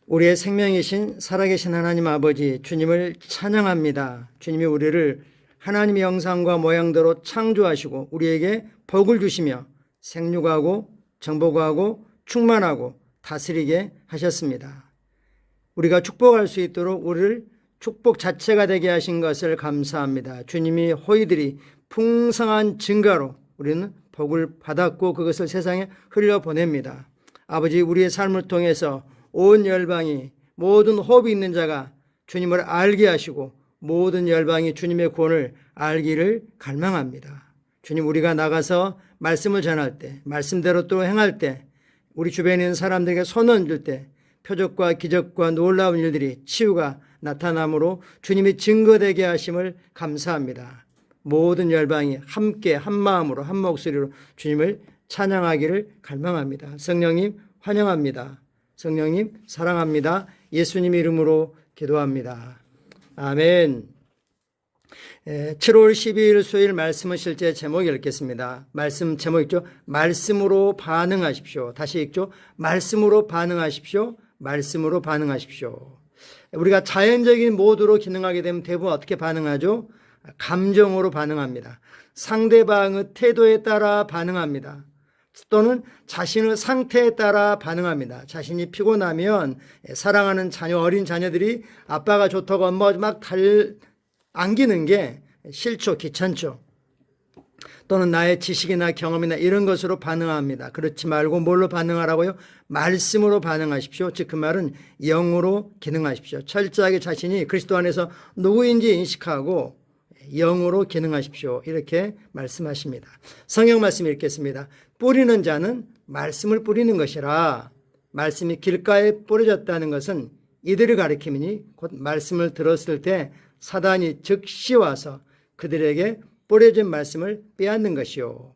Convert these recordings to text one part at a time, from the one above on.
우리의 생명이신 살아계신 하나님 아버지 주님을 찬양합니다. 주님이 우리를 하나님의 형상과 모양대로 창조하시고 우리에게 복을 주시며 생육하고 정복하고 충만하고 다스리게 하셨습니다. 우리가 축복할 수 있도록 우리를 축복 자체가 되게 하신 것을 감사합니다. 주님이 호의들이 풍성한 증가로 우리는 복을 받았고 그것을 세상에 흘려보냅니다. 아버지, 우리의 삶을 통해서 온 열방이, 모든 호흡이 있는 자가 주님을 알게 하시고 모든 열방이 주님의 구원을 알기를 갈망합니다. 주님, 우리가 나가서 말씀을 전할 때, 말씀대로 또 행할 때, 우리 주변에 있는 사람들에게 손 얹을 때 표적과 기적과 놀라운 일들이 치유가 나타나므로 주님이 증거되게 하심을 감사합니다. 모든 열방이 함께 한 마음으로 한 목소리로 주님을 찬양하기를 갈망합니다. 성령님 환영합니다. 성령님 사랑합니다. 예수님 이름으로 기도합니다. 아멘. 7월 12일 수요일 말씀을 실제 제목을 읽겠습니다. 말씀 제목 있죠? 말씀으로 반응하십시오. 다시 읽죠? 말씀으로 반응하십시오. 말씀으로 반응하십시오. 우리가 자연적인 모드로 기능하게 되면 대부분 어떻게 반응하죠? 감정으로 반응합니다. 상대방의 태도에 따라 반응합니다. 또는 자신의 상태에 따라 반응합니다. 자신이 피곤하면 사랑하는 자녀, 어린 자녀들이 아빠가 좋다고 엄마가 막 안기는 게 싫죠, 귀찮죠. 또는 나의 지식이나 경험이나 이런 것으로 반응합니다. 그렇지 말고 뭘로 반응하라고요? 말씀으로 반응하십시오. 즉 그 말은 영으로 기능하십시오. 철저하게 자신이 그리스도 안에서 누구인지 인식하고 영으로 기능하십시오. 이렇게 말씀하십니다. 성경 말씀 읽겠습니다. 뿌리는 자는 말씀을 뿌리는 것이라. 말씀이 길가에 뿌려졌다는 것은 이들을 가리키니 곧 말씀을 들었을 때 사단이 즉시 와서 그들에게 뿌려진 말씀을 빼앗는 것이요.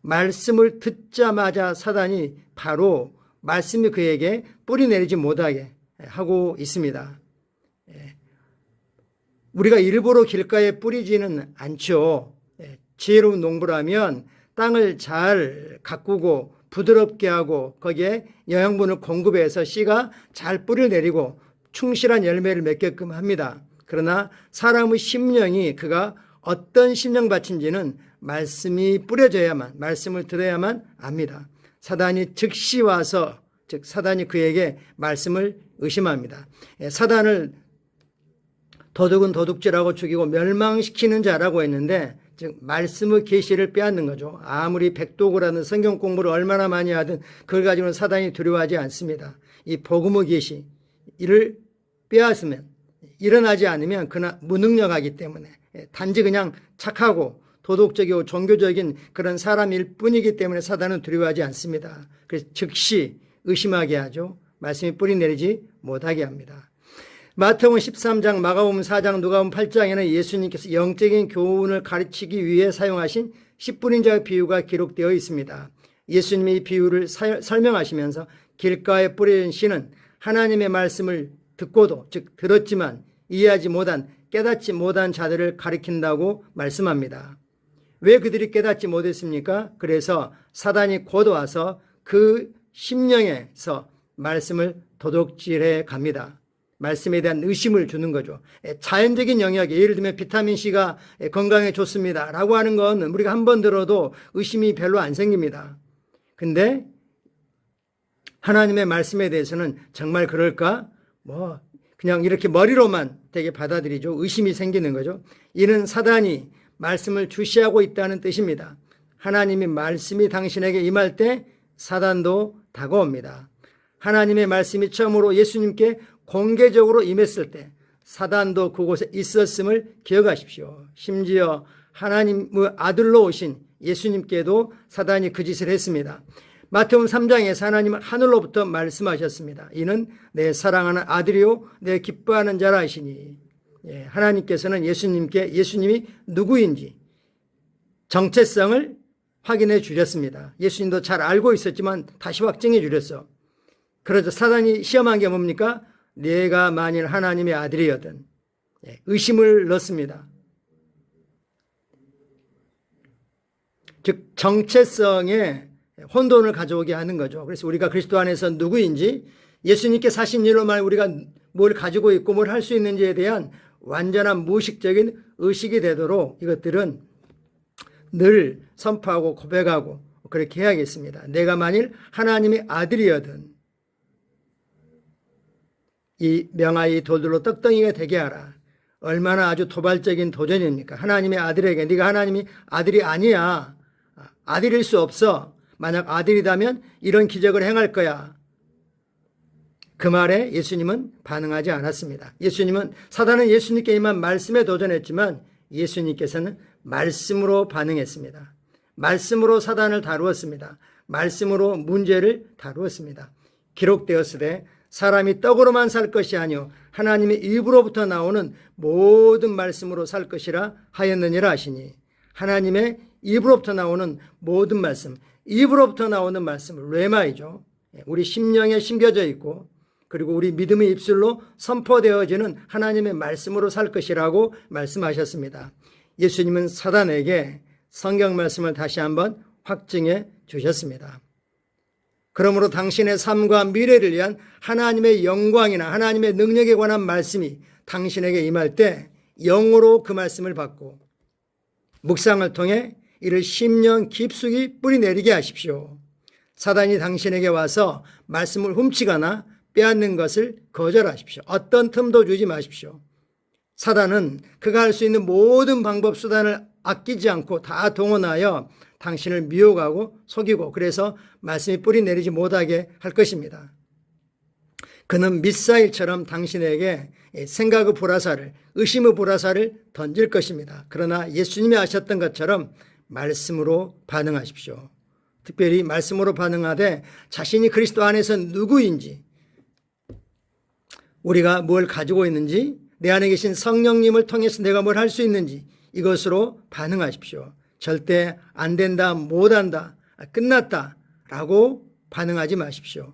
말씀을 듣자마자 사단이 바로 말씀이 그에게 뿌리 내리지 못하게 하고 있습니다. 우리가 일부러 길가에 뿌리지는 않죠. 지혜로운 농부라면 땅을 잘 가꾸고 부드럽게 하고 거기에 영양분을 공급해서 씨가 잘 뿌리를 내리고 충실한 열매를 맺게끔 합니다. 그러나 사람의 심령이 그가 어떤 심령밭인지는 말씀이 뿌려져야만, 말씀을 들어야만 압니다. 사단이 즉시 와서, 즉 사단이 그에게 말씀을 의심합니다. 사단을 도둑은 도둑질하고 죽이고 멸망시키는 자라고 했는데, 즉 말씀의 계시를 빼앗는 거죠. 아무리 백도구라는 성경 공부를 얼마나 많이 하든 그걸 가지고는 사단이 두려워하지 않습니다. 이 복음의 계시 이를 빼앗으면, 일어나지 않으면 그나 무능력하기 때문에, 단지 그냥 착하고 도덕적이고 종교적인 그런 사람일 뿐이기 때문에 사단은 두려워하지 않습니다. 그래서 즉시 의심하게 하죠. 말씀이 뿌리 내리지 못하게 합니다. 마태복음 13장, 마가복음 4장, 누가복음 8장에는 예수님께서 영적인 교훈을 가르치기 위해 사용하신 씨 뿌린 자의 비유가 기록되어 있습니다. 예수님이 이 비유를 설명하시면서 길가에 뿌려진 씨는 하나님의 말씀을 듣고도, 즉 들었지만 이해하지 못한, 깨닫지 못한 자들을 가리킨다고 말씀합니다. 왜 그들이 깨닫지 못했습니까? 그래서 사단이 곧 와서 그 심령에서 말씀을 도둑질해 갑니다. 말씀에 대한 의심을 주는 거죠. 자연적인 영역에, 예를 들면 비타민C가 건강에 좋습니다 라고 하는 건 우리가 한 번 들어도 의심이 별로 안 생깁니다. 근데 하나님의 말씀에 대해서는 정말 그럴까? 그냥 이렇게 머리로만 되게 받아들이죠. 의심이 생기는 거죠. 이는 사단이 말씀을 주시하고 있다는 뜻입니다. 하나님의 말씀이 당신에게 임할 때 사단도 다가옵니다. 하나님의 말씀이 처음으로 예수님께 공개적으로 임했을 때 사단도 그곳에 있었음을 기억하십시오. 심지어 하나님의 아들로 오신 예수님께도 사단이 그 짓을 했습니다. 마태복음 3장에서 하나님은 하늘로부터 말씀하셨습니다. 이는 내 사랑하는 아들이요 내 기뻐하는 자라 하시니, 하나님께서는 예수님이 누구인지 정체성을 확인해 주셨습니다. 예수님도 잘 알고 있었지만 다시 확증해 주셨어. 그래서 사단이 시험한 게 뭡니까? 내가 만일 하나님의 아들이었던, 의심을 넣습니다. 즉 정체성에 혼돈을 가져오게 하는 거죠. 그래서 우리가 그리스도 안에서 누구인지 예수님께 사신 일로 말 우리가 뭘 가지고 있고 뭘 할 수 있는지에 대한 완전한 무의식적인 의식이 되도록 이것들은 늘 선포하고 고백하고 그렇게 해야겠습니다. 내가 만일 하나님의 아들이거든 이 명하이 돌들로 떡덩이가 되게 하라. 얼마나 아주 도발적인 도전입니까? 하나님의 아들에게 네가 하나님이 아들이 아니야. 아들일 수 없어. 만약 아들이라면 이런 기적을 행할 거야. 그 말에 예수님은 반응하지 않았습니다. 사단은 예수님께 임한 말씀에 도전했지만 예수님께서는 말씀으로 반응했습니다. 말씀으로 사단을 다루었습니다. 말씀으로 문제를 다루었습니다. 기록되었으되 사람이 떡으로만 살 것이 아니요 하나님의 입으로부터 나오는 모든 말씀으로 살 것이라 하였느니라 하시니 하나님의 입으로부터 나오는 모든 말씀, 입으로부터 나오는 말씀은 레마이죠. 우리 심령에 심겨져 있고 그리고 우리 믿음의 입술로 선포되어지는 하나님의 말씀으로 살 것이라고 말씀하셨습니다. 예수님은 사단에게 성경 말씀을 다시 한번 확증해 주셨습니다. 그러므로 당신의 삶과 미래를 위한 하나님의 영광이나 하나님의 능력에 관한 말씀이 당신에게 임할 때 영으로 그 말씀을 받고 묵상을 통해 이를 심령 깊숙이 뿌리내리게 하십시오. 사단이 당신에게 와서 말씀을 훔치거나 빼앗는 것을 거절하십시오. 어떤 틈도 주지 마십시오. 사단은 그가 할 수 있는 모든 방법 수단을 아끼지 않고 다 동원하여 당신을 미혹하고 속이고 그래서 말씀이 뿌리내리지 못하게 할 것입니다. 그는 미사일처럼 당신에게 생각의 불화살을, 의심의 불화살을 던질 것입니다. 그러나 예수님이 하셨던 것처럼 말씀으로 반응하십시오. 특별히 말씀으로 반응하되 자신이 그리스도 안에서 누구인지, 우리가 뭘 가지고 있는지, 내 안에 계신 성령님을 통해서 내가 뭘 할 수 있는지 이것으로 반응하십시오. 절대 안 된다, 못한다, 끝났다 라고 반응하지 마십시오.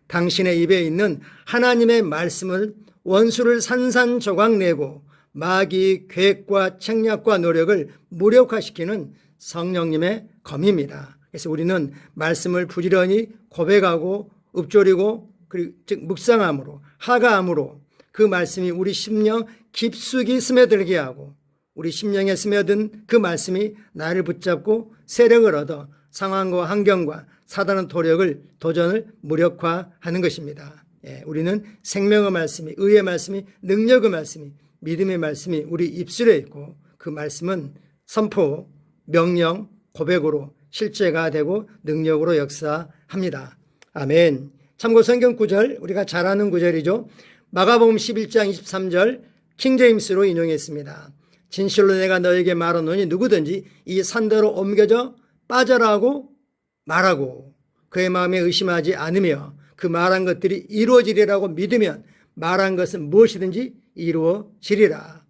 당신의 입에 있는 하나님의 말씀을 원수를 산산조각 내고 마귀 계획과 책략과 노력을 무력화시키는 성령님의 검입니다. 그래서 우리는 말씀을 부지런히 고백하고 읊조리고 즉 묵상함으로 하가함으로 그 말씀이 우리 심령 깊숙이 스며들게 하고 우리 심령에 스며든 그 말씀이 나를 붙잡고 세력을 얻어 상황과 환경과 사단의 도전을 무력화하는 것입니다. 우리는 생명의 말씀이, 의의 말씀이, 능력의 말씀이, 믿음의 말씀이 우리 입술에 있고 그 말씀은 선포, 명령, 고백으로 실제가 되고 능력으로 역사합니다. 아멘. 참고 성경 구절, 우리가 잘 아는 구절이죠. 마가복음 11장 23절 킹제임스로 인용했습니다. 진실로 내가 너에게 말하노니 누구든지 이 산대로 옮겨져 빠져라고 말하고 그의 마음에 의심하지 않으며 그 말한 것들이 이루어지리라고 믿으면 말한 것은 무엇이든지 이루어지리라.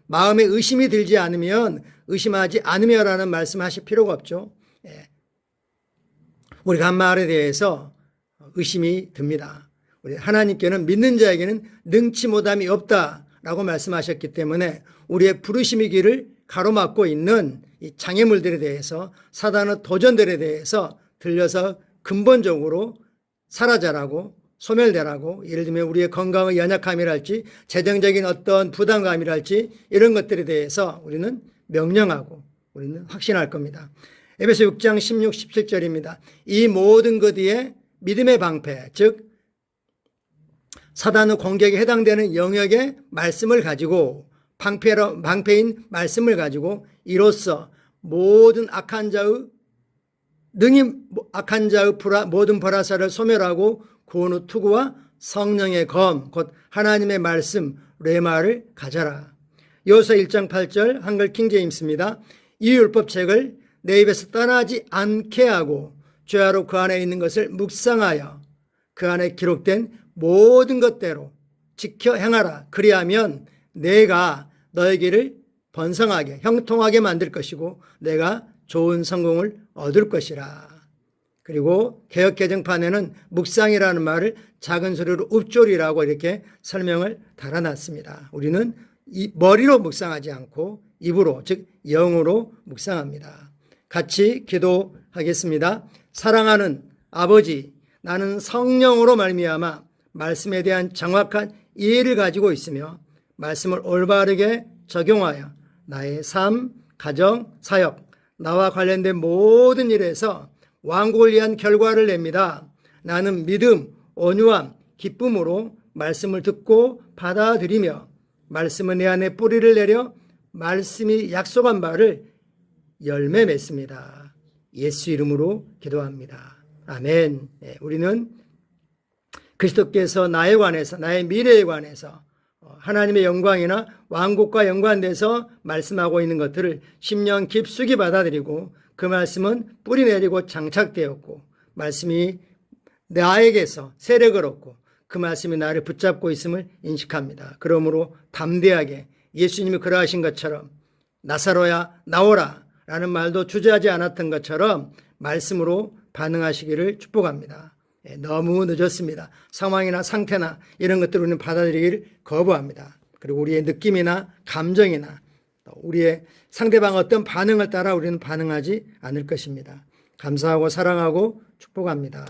마음에 의심이 들지 않으면 의심하지 않으며라는 말씀하실 필요가 없죠. 우리가 한 말에 대해서 의심이 듭니다. 우리 하나님께는 믿는 자에게는 능치 못함이 없다라고 말씀하셨기 때문에 우리의 부르심의 길을 가로막고 있는 이 장애물들에 대해서 사단의 도전들에 대해서 들려서 근본적으로 사라져라고 소멸되라고 예를 들면 우리의 건강의 연약함이랄지 재정적인 어떤 부담감이랄지 이런 것들에 대해서 우리는 명령하고 우리는 확신할 겁니다. 에베소 6장 16, 17절입니다. 이 모든 것 뒤에 믿음의 방패 즉 사단의 공격에 해당되는 영역의 말씀을 가지고 방패인 말씀을 가지고 이로써 모든 악한 자의 모든 불화살을 소멸하고 구원의 투구와 성령의 검 곧 하나님의 말씀 레마를 가져라. 여호수아 1장 8절 한글 킹제임스입니다. 이 율법책을 내 입에서 떠나지 않게 하고 죄하로 그 안에 있는 것을 묵상하여 그 안에 기록된 모든 것대로 지켜 행하라. 그리하면 내가 너의 길을 번성하게 형통하게 만들 것이고 내가 좋은 성공을 얻을 것이라. 그리고 개역 개정판에는 묵상이라는 말을 작은 소리로 읊조리라고 이렇게 설명을 달아놨습니다. 우리는 이 머리로 묵상하지 않고 입으로 즉 영으로 묵상합니다. 같이 기도하겠습니다. 사랑하는 아버지, 나는 성령으로 말미암아 말씀에 대한 정확한 이해를 가지고 있으며 말씀을 올바르게 적용하여 나의 삶, 가정, 사역, 나와 관련된 모든 일에서 왕국을 위한 결과를 냅니다. 나는 믿음, 온유함, 기쁨으로 말씀을 듣고 받아들이며 말씀은 내 안에 뿌리를 내려 말씀이 약속한 바를 열매 맺습니다. 예수 이름으로 기도합니다. 아멘. 우리는 그리스도께서 나에 관해서, 나의 미래에 관해서 하나님의 영광이나 왕국과 연관돼서 말씀하고 있는 것들을 심령 깊숙이 받아들이고 그 말씀은 뿌리 내리고 장착되었고 말씀이 나에게서 세력을 얻고 그 말씀이 나를 붙잡고 있음을 인식합니다. 그러므로 담대하게 예수님이 그러하신 것처럼 나사로야 나오라 라는 말도 주저하지 않았던 것처럼 말씀으로 반응하시기를 축복합니다. 너무 늦었습니다. 상황이나 상태나 이런 것들을 우리는 받아들이기를 거부합니다. 그리고 우리의 느낌이나 감정이나 우리의 상대방 어떤 반응을 따라 우리는 반응하지 않을 것입니다. 감사하고 사랑하고 축복합니다.